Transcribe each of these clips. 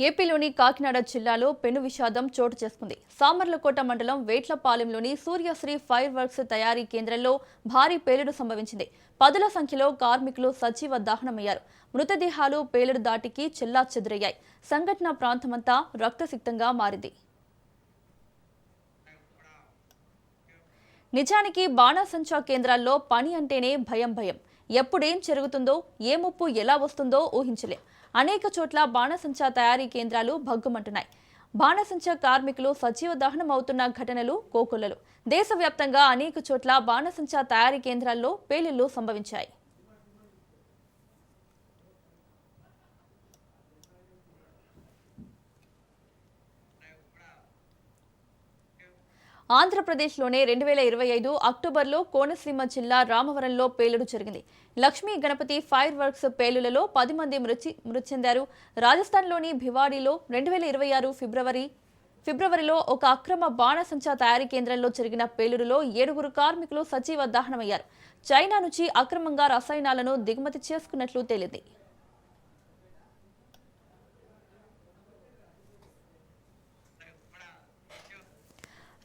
ఏపీలోని కాకినాడ జిల్లాలో పెను విషాదం చోటు చేసుకుంది. సామర్లకోట మండలం వేట్లపాలెంలోని సూర్యశ్రీ ఫైర్ వర్క్స్ తయారీ కేంద్రంలో భారీ పేలుడు సంభవించింది. పదుల సంఖ్యలో కార్మికులు సజీవ దహనమయ్యారు. మృతదేహాలు పేలుడు దాటికి చెల్లాచెదురయ్యాయి. సంఘటన ప్రాంతమంతా రక్తసిక్తంగా మారింది. నిజానికి బాణాసంచా కేంద్రాల్లో పని అంటేనే భయం. ఎప్పుడేం జరుగుతుందో, ఏ ముప్పు ఎలా వస్తుందో ఊహించలేం. అనేక చోట్ల బాణసంచా తయారీ కేంద్రాలు భగ్గుమంటున్నాయి. బాణసంచా కార్మికులు సజీవ దహనం అవుతున్న ఘటనలు కోకొల్లలు. దేశవ్యాప్తంగా అనేక చోట్ల బాణసంచా తయారీ కేంద్రాల్లో పేలుళ్లు సంభవించాయి. ఆంధ్రప్రదేశ్లోనే 2025 అక్టోబర్లో కోనసీమ జిల్లా రామవరంలో పేలుడు జరిగింది. లక్ష్మీ గణపతి ఫైర్ వర్క్స్ పేలులలో 10 మంది మృతి చెందారు. రాజస్థాన్లోని భివాడీలో 2026 ఫిబ్రవరిలో ఒక అక్రమ బాణసంచా తయారీ కేంద్రంలో జరిగిన పేలుడులో 7 కార్మికులు సజీవ దహనమయ్యారు. చైనా నుంచి అక్రమంగా రసాయనాలను దిగుమతి చేసుకున్నట్లు తేలింది.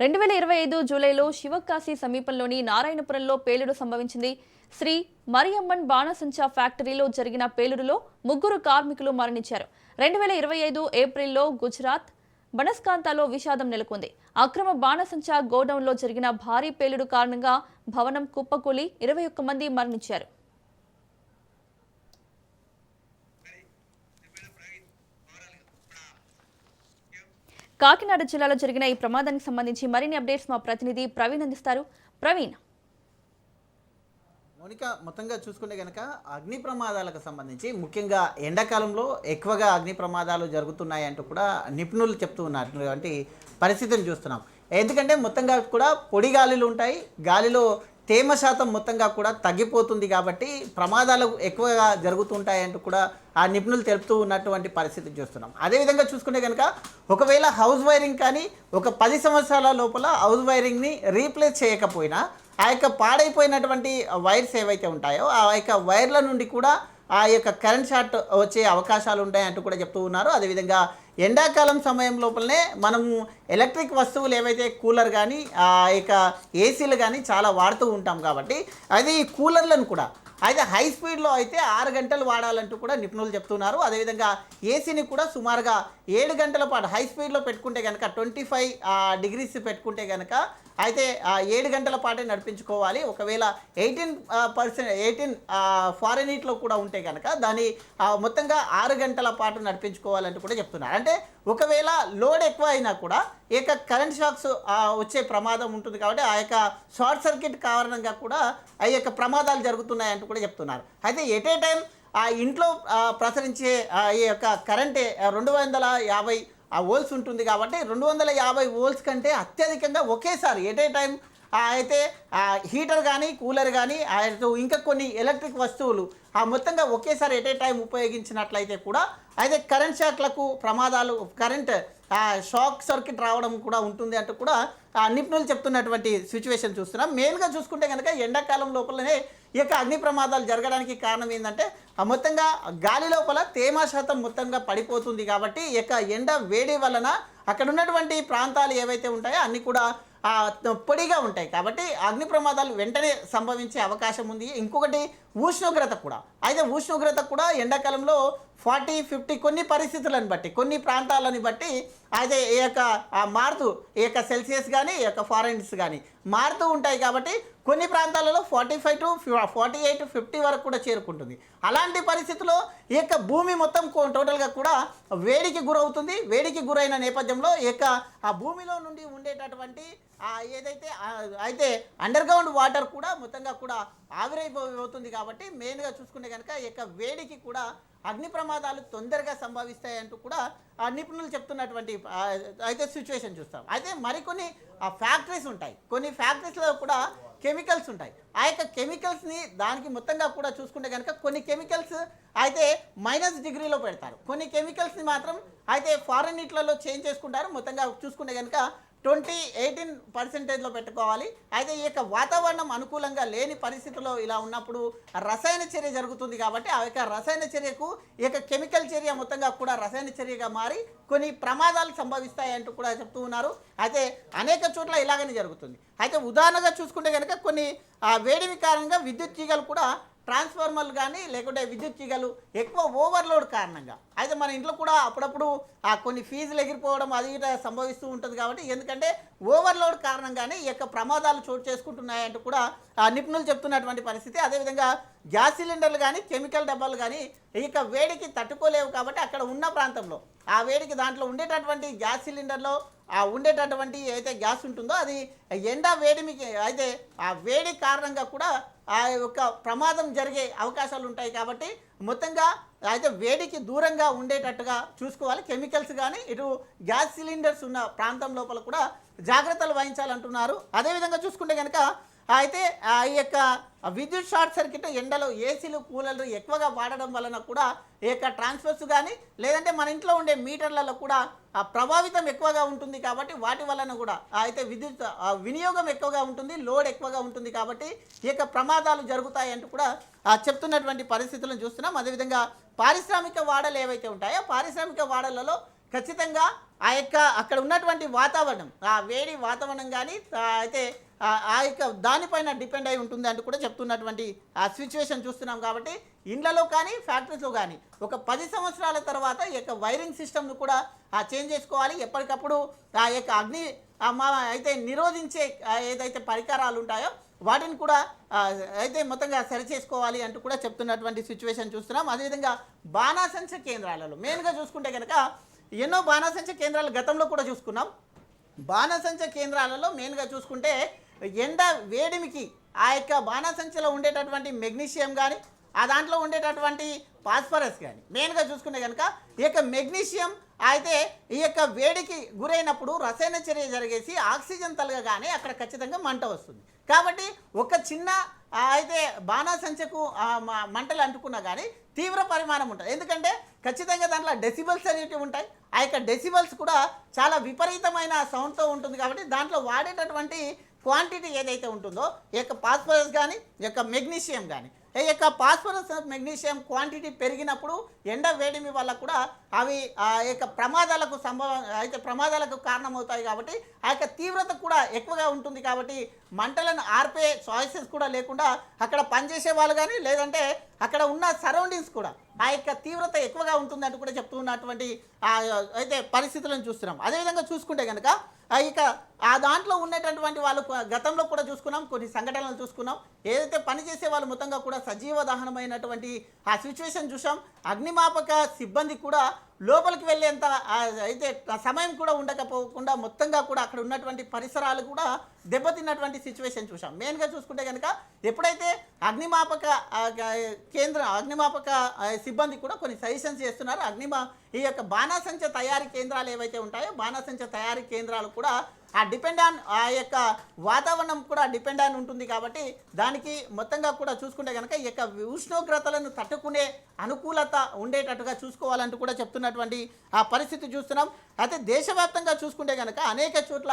2025 జూలైలో శివకాశి సమీపంలోని నారాయణపురంలో పేలుడు సంభవించింది. శ్రీ మరియమ్మన్ బాణసంచా ఫ్యాక్టరీలో జరిగిన పేలుడులో 3 కార్మికులు మరణించారు. 2025 ఏప్రిల్లో గుజరాత్ బనస్కాంతలో విషాదం నెలకొంది. అక్రమ బాణసంచా గోడౌన్లో జరిగిన భారీ పేలుడు కారణంగా భవనం కుప్పకూలి 21 మంది మరణించారు. కాకినాడ జిల్లాలో జరిగిన ఈ ప్రమాదానికి సంబంధించి మరిన్ని అప్డేట్స్ మా ప్రతినిధి ప్రవీణ్ అందిస్తారు. ప్రవీణ్, మౌనిక, మొత్తంగా చూసుకుంటే కనుక అగ్ని ప్రమాదాలకు సంబంధించి ముఖ్యంగా ఎండాకాలంలో ఎక్కువగా అగ్ని ప్రమాదాలు జరుగుతున్నాయి అంటూ కూడా నిపుణులు చెప్తూ ఉన్నటువంటి పరిస్థితిని చూస్తున్నాం. ఎందుకంటే మొత్తంగా కూడా పొడి గాలులు ఉంటాయి, గాలిలో తేమ శాతం మొత్తంగా కూడా తగ్గిపోతుంది కాబట్టి ప్రమాదాలు ఎక్కువగా జరుగుతుంటాయంటూ కూడా ఆ నిపుణులు తెలుపుతూ ఉన్నటువంటి పరిస్థితి చూస్తున్నాం. అదేవిధంగా చూసుకుంటే కనుక ఒకవేళ హౌస్ వైరింగ్ కానీ ఒక 10 సంవత్సరాల లోపల హౌస్ వైరింగ్ని రీప్లేస్ చేయకపోయినా ఆ యొక్క పాడైపోయినటువంటి వైర్స్ ఏవైతే ఉంటాయో ఆ యొక్క వైర్ల నుండి కూడా ఆ యొక్క కరెంట్ షార్ట్ వచ్చే అవకాశాలు ఉంటాయంటూ కూడా చెప్తూ ఉన్నారు. అదేవిధంగా ఎండాకాలం సమయం లోపలనే మనము ఎలక్ట్రిక్ వస్తువులు ఏవైతే కూలర్ కానీ ఆ యొక్క ఏసీలు కానీ చాలా వాడుతూ ఉంటాం కాబట్టి అది కూలర్లను కూడా అయితే హై స్పీడ్లో అయితే 6 గంటలు వాడాలంటూ కూడా నిపుణులు చెప్తున్నారు. అదేవిధంగా ఏసీని కూడా సుమారుగా 7 గంటల పాటు హై స్పీడ్లో పెట్టుకుంటే కనుక 25 డిగ్రీస్ పెట్టుకుంటే కనుక అయితే 7 గంటల పాటే నడిపించుకోవాలి. ఒకవేళ 18 ఫారెన్హీట్లో కూడా ఉంటే కనుక దాన్ని మొత్తంగా 6 గంటల పాటు నడిపించుకోవాలంటూ కూడా చెప్తున్నారు. అంటే ఒకవేళ లోడ్ ఎక్కువ అయినా కూడా ఈ యొక్క కరెంట్ షాక్స్ వచ్చే ప్రమాదం ఉంటుంది కాబట్టి ఆ యొక్క షార్ట్ సర్క్యూట్ కారణంగా కూడా ఆ యొక్క ప్రమాదాలు జరుగుతున్నాయంటూ కూడా చెప్తున్నారు. అయితే ఎట్ ఏ టైం ఆ ఇంట్లో ప్రసరించే ఈ యొక్క కరెంటే 250 వోల్ట్స్ ఉంటుంది కాబట్టి 250 వోల్ట్స్ కంటే అత్యధికంగా ఒకేసారి ఎట్ ఏ టైం అయితే హీటర్ కానీ కూలర్ కానీ ఇంకా కొన్ని ఎలక్ట్రిక్ వస్తువులు మొత్తంగా ఒకేసారి ఎట్ ఏ టైం ఉపయోగించినట్లయితే కూడా అయితే కరెంట్ షాక్లకు ప్రమాదాలు కరెంట్ షాక్ సర్క్యూట్ రావడం కూడా ఉంటుంది అంటూ కూడా నిపుణులు చెప్తున్నటువంటి సిచ్యువేషన్ చూస్తున్నాం. మెయిన్గా చూసుకుంటే కనుక ఎండాకాలం లోపలనే ఈ యొక్క అగ్ని ప్రమాదాలు జరగడానికి కారణం ఏంటంటే మొత్తంగా గాలి లోపల తేమ శాతం మొత్తంగా పడిపోతుంది కాబట్టి ఈ యొక్క ఎండ వేడి వలన అక్కడ ఉన్నటువంటి ప్రాంతాలు ఏవైతే ఉంటాయో అన్నీ కూడా పొడిగా ఉంటాయి కాబట్టి అగ్ని ప్రమాదాలు వెంటనే సంభవించే అవకాశం ఉంది. ఇంకొకటి ఉష్ణోగ్రత కూడా అయితే ఉష్ణోగ్రత కూడా ఎండాకాలంలో 40-50 కొన్ని పరిస్థితులను బట్టి కొన్ని ప్రాంతాలని బట్టి అయితే ఈ యొక్క మారుతూ ఈ యొక్క సెల్సియస్ కానీ ఈ యొక్క ఫారెన్హీట్స్ కానీ మారుతూ ఉంటాయి కాబట్టి కొన్ని ప్రాంతాలలో 45 to 48 50 వరకు కూడా చేరుకుంటుంది. అలాంటి పరిస్థితుల్లో ఈ యొక్క భూమి మొత్తం టోటల్గా కూడా వేడికి గురవుతుంది. వేడికి గురైన నేపథ్యంలో ఈ యొక్క ఆ భూమిలో నుండి ఉండేటటువంటి ఏదైతే అయితే అండర్ గ్రౌండ్ వాటర్ కూడా మొత్తంగా కూడా ఆవిరైపోతుంది కాబట్టి మెయిన్గా చూసుకుంటే కనుక ఈ యొక్క వేడికి కూడా అగ్ని ప్రమాదాలు తొందరగా సంభవిస్తాయంటూ కూడా నిపుణులు చెప్తున్నటువంటి అయితే సిచ్యువేషన్ చూస్తాం. అయితే మరికొన్ని ఫ్యాక్టరీస్ ఉంటాయి. కొన్ని ఫ్యాక్టరీస్లో కూడా కెమికల్స్ ఉంటాయి. ఆ యొక్క కెమికల్స్ని దానికి మొత్తంగా కూడా చూసుకుంటే కనుక కొన్ని కెమికల్స్ అయితే -డిగ్రీలో పెడతారు, కొన్ని కెమికల్స్ని మాత్రం అయితే ఫారెన్ నీట్లలో చేంజ్ చేసుకుంటారు. మొత్తంగా చూసుకుంటే కనుక 18% పెట్టుకోవాలి. అయితే ఈ యొక్క వాతావరణం అనుకూలంగా లేని పరిస్థితుల్లో ఇలా ఉన్నప్పుడు రసాయన చర్య జరుగుతుంది కాబట్టి ఆ యొక్క రసాయన చర్యకు ఈ యొక్క కెమికల్ చర్య మొత్తంగా కూడా రసాయన చర్యగా మారి కొన్ని ప్రమాదాలు సంభవిస్తాయి అంటూ కూడా చెప్తూ ఉన్నారు. అయితే అనేక చోట్ల ఇలాగనే జరుగుతుంది. అయితే ఉదాహరణగా చూసుకుంటే కనుక కొన్ని వేడిమి కారణంగా విద్యుత్ తీగలు కూడా ట్రాన్స్ఫార్మర్లు కానీ లేకుంటే విద్యుత్ తీగలు ఎక్కువ ఓవర్లోడ్ కారణంగా అయితే మన ఇంట్లో కూడా అప్పుడప్పుడు కొన్ని ఫీజులు ఎగిరిపోవడం అది ఇట్లా సంభవిస్తూ ఉంటుంది. కాబట్టి ఎందుకంటే ఓవర్లోడ్ కారణంగానే ఈ యొక్క ప్రమాదాలు చోటు చేసుకుంటున్నాయంటూ కూడా నిపుణులు చెప్తున్నటువంటి పరిస్థితి. అదేవిధంగా గ్యాస్ సిలిండర్లు కానీ కెమికల్ డబ్బాలు కానీ ఈ యొక్క వేడికి తట్టుకోలేవు కాబట్టి అక్కడ ఉన్న ప్రాంతంలో ఆ వేడికి దాంట్లో ఉండేటటువంటి గ్యాస్ సిలిండర్లో ఉండేటటువంటి అయితే గ్యాస్ ఉంటుందో అది ఎండ వేడిమికి అయితే ఆ వేడి కారణంగా కూడా ఆ యొక్క ప్రమాదం జరిగే అవకాశాలు ఉంటాయి. కాబట్టి మొత్తంగా అయితే వేడికి దూరంగా ఉండేటట్టుగా చూసుకోవాలి. కెమికల్స్ కానీ ఇటు గ్యాస్ సిలిండర్స్ ఉన్న ప్రాంతం లోపల కూడా జాగ్రత్తలు వహించాలంటున్నారు. అదేవిధంగా చూసుకుంటే కనుక అయితే ఈ యొక్క విద్యుత్ షార్ట్ సర్క్యూట్ ఎండలో ఏసీలు కూలర్లు ఎక్కువగా వాడడం వలన కూడా ఈ యొక్క ట్రాన్స్ఫర్స్ కానీ లేదంటే మన ఇంట్లో ఉండే మీటర్లలో కూడా ప్రభావితం ఎక్కువగా ఉంటుంది. కాబట్టి వాటి వలన కూడా అయితే విద్యుత్ వినియోగం ఎక్కువగా ఉంటుంది, లోడ్ ఎక్కువగా ఉంటుంది. కాబట్టి ఈ యొక్క ప్రమాదాలు జరుగుతాయి అంటూ కూడా చెప్తున్నటువంటి పరిస్థితులను చూస్తున్నాం. అదేవిధంగా పారిశ్రామిక వాడలు ఏవైతే ఉంటాయో పారిశ్రామిక వాడలలో ఖచ్చితంగా ఆ యొక్క అక్కడ ఉన్నటువంటి వాతావరణం ఆ వేడి వాతావరణం కానీ అయితే ఆ యొక్క దానిపైన డిపెండ్ అయి ఉంటుంది అంటూ కూడా చెప్తున్నటువంటి ఆ సిచ్యువేషన్ చూస్తున్నాం. కాబట్టి ఇండ్లలో కానీ ఫ్యాక్టరీస్లో కానీ ఒక 10 సంవత్సరాల తర్వాత ఈ యొక్క వైరింగ్ సిస్టమ్ను కూడా చేంజ్ చేసుకోవాలి. ఎప్పటికప్పుడు ఆ యొక్క అగ్ని అయితే నిరోధించే ఏదైతే పరికరాలు ఉంటాయో వాటిని కూడా అయితే మొత్తంగా సరి చేసుకోవాలి అంటూ కూడా చెప్తున్నటువంటి సిచ్యువేషన్ చూస్తున్నాం. అదేవిధంగా బాణాసంచ కేంద్రాలలో మెయిన్గా చూసుకుంటే కనుక ఎన్నో బాణాసంచ కేంద్రాలు గతంలో కూడా చూసుకున్నాం. బాణాసంచ కేంద్రాలలో మెయిన్గా చూసుకుంటే ఎండ వేడిమికి ఆ యొక్క బాణాసంచలో ఉండేటటువంటి మెగ్నీషియం కానీ దాంట్లో ఉండేటటువంటి ఫాస్ఫరస్ కానీ మెయిన్గా చూసుకుంటే కనుక ఈ యొక్క మెగ్నీషియం అయితే ఈ యొక్క వేడికి గురైనప్పుడు రసాయన చర్య జరిగేసి ఆక్సిజన్ తలగగానే అక్కడ ఖచ్చితంగా మంట వస్తుంది. కాబట్టి ఒక చిన్న అయితే బాణాసంచకు మంటలు అంటుకున్నా కానీ తీవ్ర పరిమాణం ఉంటుంది. ఎందుకంటే ఖచ్చితంగా దాంట్లో డెసిబల్స్ అనేవి ఉంటాయి. ఆ యొక్క డెసిబల్స్ కూడా చాలా విపరీతమైన సౌండ్తో ఉంటుంది. కాబట్టి దాంట్లో వాడేటటువంటి క్వాంటిటీ ఏదైతే ఉంటుందో ఈ యొక్క ఫాస్ఫరస్ కానీ ఈ యొక్క మెగ్నీషియం కానీ ఈ యొక్క ఫాస్ఫరస్ మెగ్నీషియం క్వాంటిటీ పెరిగినప్పుడు ఎండ వేడిమి వల్ల కూడా అవి ఆ యొక్క ప్రమాదాలకు కారణమవుతాయి. కాబట్టి ఆ యొక్క తీవ్రత కూడా ఎక్కువగా ఉంటుంది. కాబట్టి మంటలను ఆర్పే చాయిసెస్ కూడా లేకుండా అక్కడ పనిచేసే వాళ్ళు కానీ లేదంటే అక్కడ ఉన్న సరౌండింగ్స్ కూడా ఆ యొక్క తీవ్రత ఎక్కువగా ఉంటుందంటూ కూడా చెప్తున్నటువంటి అయితే పరిస్థితులను చూస్తున్నాం. అదేవిధంగా చూసుకుంటే కనుక ఇక దాంట్లో ఉన్నటువంటి వాళ్ళు గతంలో కూడా చూసుకున్నాం, కొన్ని సంఘటనలు చూసుకున్నాం. ఏదైతే పనిచేసే వాళ్ళు మొత్తంగా కూడా సజీవ దహనమైనటువంటి ఆ సిచ్యువేషన్ చూసాం. అగ్నిమాపక సిబ్బంది కూడా లోపలికి వెళ్ళేంత అయితే సమయం కూడా ఉండకపోకుండా మొత్తంగా కూడా అక్కడ ఉన్నటువంటి పరిసరాలు కూడా దెబ్బతిన్నటువంటి సిచ్యువేషన్ చూసాం. మెయిన్గా చూసుకుంటే కనుక ఎప్పుడైతే అగ్నిమాపక సిబ్బంది కూడా కొన్ని సజెషన్స్ చేస్తున్నారు. ఈ యొక్క బాణాసంచ తయారీ కేంద్రాలు ఏవైతే ఉంటాయో బాణాసంచ తయారీ కేంద్రాలు కూడా డిపెండ్ ఆన్ ఆ యొక్క వాతావరణం కూడా డిపెండ్ ఆన్ ఉంటుంది. కాబట్టి దానికి మొత్తంగా కూడా చూసుకుంటే కనుక ఈ యొక్క ఉష్ణోగ్రతలను తట్టుకునే అనుకూలత ఉండేటట్టుగా చూసుకోవాలంటూ కూడా చెప్తున్నటువంటి ఆ పరిస్థితి చూస్తున్నాం. అయితే దేశవ్యాప్తంగా చూసుకుంటే కనుక అనేక చోట్ల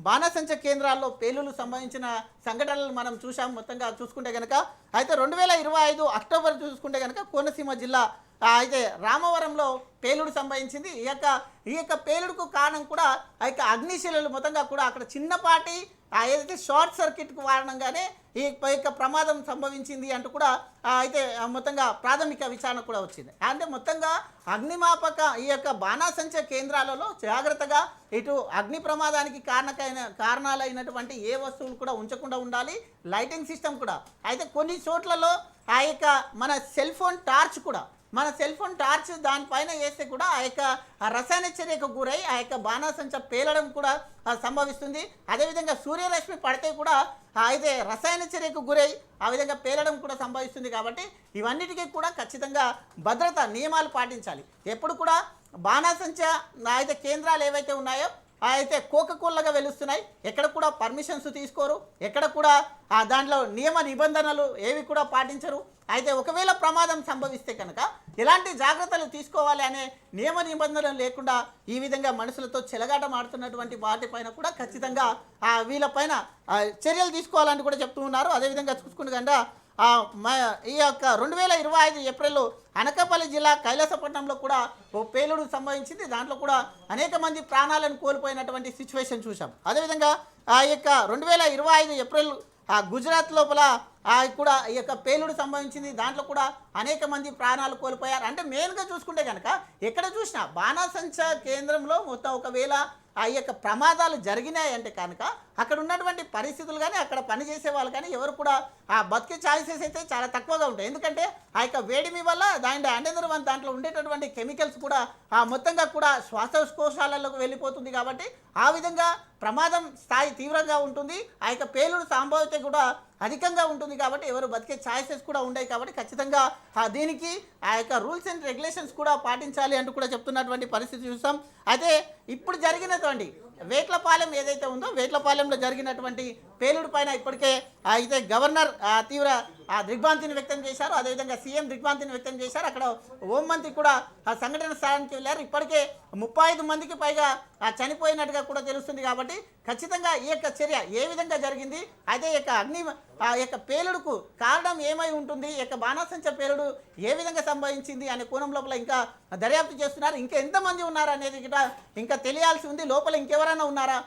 బాణాసంచ కేంద్రాల్లో పేలులు సంబంధించిన సంఘటనలు మనం చూసాం. మొత్తంగా చూసుకుంటే కనుక అయితే 2025 అక్టోబర్ చూసుకుంటే కనుక కోనసీమ జిల్లా అయితే రామవరంలో పేలుడు సంభవించింది. ఈ యొక్క పేలుడుకు కారణం కూడా ఆ యొక్క అగ్నిశిలలు మొత్తంగా కూడా అక్కడ చిన్నపాటి ఏదైతే షార్ట్ సర్క్యూట్కు కారణంగానే ఈ యొక్క ప్రమాదం సంభవించింది అంటూ కూడా అయితే మొత్తంగా ప్రాథమిక విచారణ కూడా వచ్చింది. అంటే మొత్తంగా అగ్నిమాపక ఈ యొక్క బాణాసంచ కేంద్రాలలో జాగ్రత్తగా ఇటు అగ్ని ప్రమాదానికి కారణాలైనటువంటి ఏ వస్తువులు కూడా ఉంచకుండా ఉండాలి. లైటింగ్ సిస్టమ్ కూడా అయితే కొన్ని చోట్లలో ఆ యొక్క మన సెల్ ఫోన్ టార్చ్ దానిపైన వేస్తే కూడా ఆ యొక్క రసాయన చర్యకు గురై ఆ యొక్క బాణాసంచ పేలడం కూడా సంభవిస్తుంది. అదేవిధంగా సూర్యరశ్మి పడితే కూడా అయితే రసాయన చర్యకు గురై ఆ విధంగా పేలడం కూడా సంభవిస్తుంది. కాబట్టి ఇవన్నిటికీ కూడా ఖచ్చితంగా భద్రతా నియమాలు పాటించాలి. ఎప్పుడు కూడా బాణాసంచ అయితే కేంద్రాలు ఏవైతే ఉన్నాయో అయితే కోకకోళ్ళగా వెలుస్తున్నాయి. ఎక్కడ కూడా పర్మిషన్స్ తీసుకోరు, ఎక్కడ కూడా దాంట్లో నియమ నిబంధనలు ఏవి కూడా పాటించరు. అయితే ఒకవేళ ప్రమాదం సంభవిస్తే కనుక ఎలాంటి జాగ్రత్తలు తీసుకోవాలి అనే నియమ నిబంధనలు లేకుండా ఈ విధంగా మనుషులతో చెలగాటం ఆడుతున్నటువంటి వాటిపైన కూడా ఖచ్చితంగా వీళ్ళపైన చర్యలు తీసుకోవాలని కూడా చెప్తూ ఉన్నారు. అదేవిధంగా చూసుకుంటే కనుక ఈ యొక్క 2025 ఏప్రిల్లో అనకాపల్లి జిల్లా కైలాసపట్నంలో కూడా ఓ పేలుడు సంభవించింది. దాంట్లో కూడా అనేక మంది ప్రాణాలను కోల్పోయినటువంటి సిచ్యువేషన్ చూసాం. అదేవిధంగా ఆ యొక్క 2025 ఏప్రిల్ గుజరాత్ లోపల కూడా ఈ యొక్క పేలుడు సంభవించింది. దాంట్లో కూడా అనేక మంది ప్రాణాలు కోల్పోయారు. అంటే మెయిన్గా చూసుకుంటే కనుక ఎక్కడ చూసినా బాణాసంచ కేంద్రంలో మొత్తం ఒకవేళ ఆ యొక్క ప్రమాదాలు జరిగినాయి అంటే కనుక అక్కడ ఉన్నటువంటి పరిస్థితులు కానీ అక్కడ పనిచేసే వాళ్ళు కానీ ఎవరు కూడా బతికే ఛాయిసెస్ అయితే చాలా తక్కువగా ఉంటాయి. ఎందుకంటే ఆ యొక్క వేడిమి వల్ల దాంట్లో ఉండేటటువంటి కెమికల్స్ కూడా మొత్తంగా కూడా శ్వాసకోశాలలోకి వెళ్ళిపోతుంది. కాబట్టి ఆ విధంగా ప్రమాదం స్థాయి తీవ్రంగా ఉంటుంది. ఆ యొక్క పేలుడు సంభావ్యత కూడా అధికంగా ఉంటుంది. కాబట్టి ఎవరు బతికే ఛాయిసెస్ కూడా ఉన్నాయి. కాబట్టి ఖచ్చితంగా దీనికి ఆ యొక్క రూల్స్ అండ్ రెగ్యులేషన్స్ కూడా పాటించాలి అంటూ కూడా చెప్తున్నటువంటి పరిస్థితి చూస్తాం. అయితే ఇప్పుడు జరిగినటువంటి వేట్లపాలెం ఏదైతే ఉందో వేట్లపాలెంలో జరిగినటువంటి పేలుడు పైన ఇప్పటికే అయితే గవర్నర్ తీవ్ర దిగ్భ్రాంతిని వ్యక్తం చేశారు. అదేవిధంగా సీఎం దిగ్భ్రాంతిని వ్యక్తం చేశారు. అక్కడ హోంమంత్రి కూడా ఆ సంఘటన స్థలానికి వెళ్ళారు. ఇప్పటికే 35 మందికి పైగా చనిపోయినట్టుగా కూడా తెలుస్తుంది. కాబట్టి ఖచ్చితంగా ఈ యొక్క చర్య ఏ విధంగా జరిగింది, అదే యొక్క పేలుడుకు కారణం ఏమై ఉంటుంది, ఈ యొక్క బాణాసంచ పేలుడు ఏ విధంగా సంభవించింది అనే కోణం లోపల ఇంకా దర్యాప్తు చేస్తున్నారు. ఇంకా ఎంతమంది ఉన్నారు అనేది ఇంకా తెలియాల్సి ఉంది. లోపల ఇంకెవరైనా ఉన్నారా,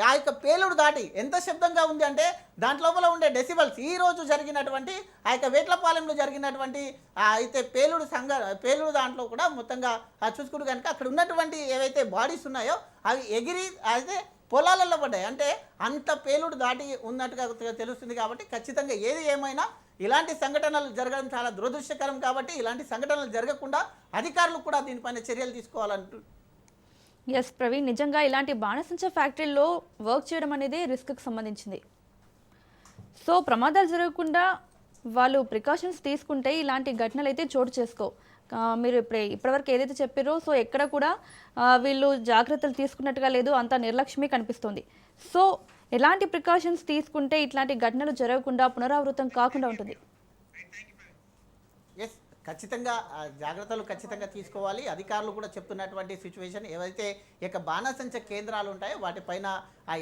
ఆ యొక్క పేలుడు దాటి ఎంత శబ్దంగా ఉంది అంటే దాంట్లోపల ఉండే డెసిబల్స్ ఈ రోజు జరిగినటువంటి ఆ యొక్క వేట్లపాలెంలో జరిగినటువంటి అయితే పేలుడు దాంట్లో కూడా మొత్తంగా చూసుకుంటూ కనుక అక్కడ ఉన్నటువంటి ఏవైతే బాడీస్ ఉన్నాయో అవి ఎగిరి అయితే పొలాలలో పడ్డాయి. అంటే అంత పేలుడు దాటి ఉన్నట్టుగా తెలుస్తుంది. కాబట్టి ఖచ్చితంగా ఏది ఏమైనా ఇలాంటి సంఘటనలు జరగడం చాలా దురదృష్టకరం. కాబట్టి ఇలాంటి సంఘటనలు జరగకుండా అధికారులు కూడా దీనిపైన చర్యలు తీసుకోవాలంటూ. ఎస్ ప్రవీణ్, నిజంగా ఇలాంటి బాణసంచ ఫ్యాక్టరీలో వర్క్ చేయడం అనేది రిస్క్కి సంబంధించింది. సో ప్రమాదాలు జరగకుండా వాళ్ళు ప్రికాషన్స్ తీసుకుంటే ఇలాంటి ఘటనలు అయితే చోటు చేసుకో. మీరు ఇప్పటివరకు ఏదైతే చెప్పారో సో ఎక్కడ కూడా వీళ్ళు జాగ్రత్తలు తీసుకున్నట్టుగా లేదు, అంతా నిర్లక్ష్యమే కనిపిస్తుంది. సో ఎలాంటి ప్రికాషన్స్ తీసుకుంటే ఇట్లాంటి ఘటనలు జరగకుండా పునరావృతం కాకుండా ఉంటుంది? ఎస్, ఖచ్చితంగా జాగ్రత్తలు ఖచ్చితంగా తీసుకోవాలి. అధికారులు కూడా చెప్తున్నటువంటి సిచ్యువేషన్ ఏవైతే ఇక బాణాసంచ కేంద్రాలు ఉంటాయో వాటిపైన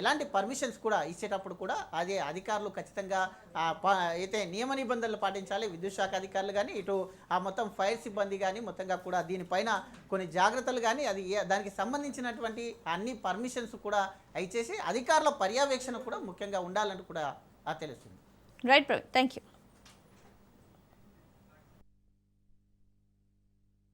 ఎలాంటి పర్మిషన్స్ కూడా ఇచ్చేటప్పుడు కూడా అదే అధికారులు ఖచ్చితంగా అయితే నియమ నిబంధనలు పాటించాలి. విద్యుత్ శాఖ అధికారులు కానీ ఇటు మొత్తం ఫైర్ సిబ్బంది కానీ మొత్తంగా కూడా దీనిపైన కొన్ని జాగ్రత్తలు కానీ దానికి సంబంధించినటువంటి అన్ని పర్మిషన్స్ కూడా ఇచ్చేసి అధికారుల పర్యవేక్షణ కూడా ముఖ్యంగా ఉండాలంటూ కూడా తెలుస్తుంది. Right Praveen, thank you.